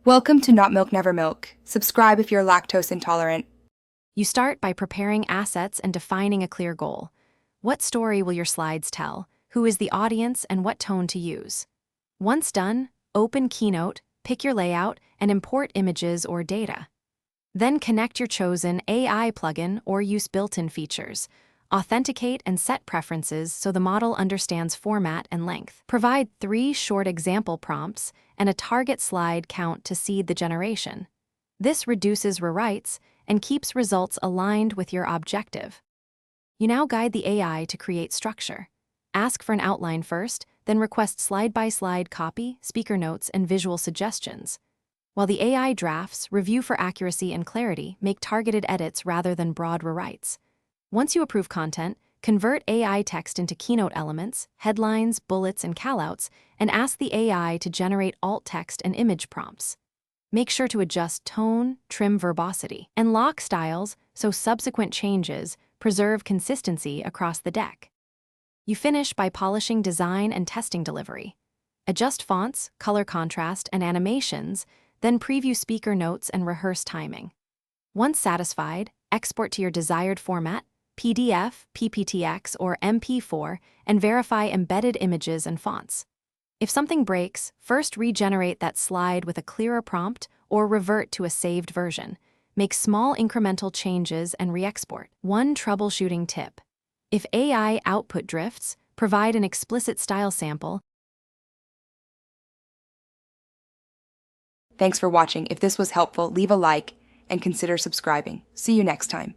Welcome to Not Milk Never Milk. Subscribe if you're lactose intolerant. You start by preparing assets and defining a clear goal. What story will your slides tell? Who is the audience and what tone to use? Once done, open Keynote, pick your layout, and import images or data. Then connect your chosen AI plugin or use built-in features. Authenticate and set preferences so the model understands format and length. Provide 3 short example prompts and a target slide count to seed the generation. This reduces rewrites and keeps results aligned with your objective. You now guide the AI to create structure. Ask for an outline first, then request slide-by-slide copy, speaker notes, and visual suggestions. While the AI drafts, review for accuracy and clarity, make targeted edits rather than broad rewrites. Once you approve content, convert AI text into Keynote elements, headlines, bullets, and callouts, and ask the AI to generate alt text and image prompts. Make sure to adjust tone, trim verbosity, and lock styles so subsequent changes preserve consistency across the deck. You finish by polishing design and testing delivery. Adjust fonts, color contrast, and animations, then preview speaker notes and rehearse timing. Once satisfied, export to your desired format, PDF, PPTX, or MP4, and verify embedded images and fonts. If something breaks, first regenerate that slide with a clearer prompt or revert to a saved version. Make small incremental changes and re-export. One troubleshooting tip: if AI output drifts, provide an explicit style sample. Thanks for watching. If this was helpful, leave a like and consider subscribing. See you next time.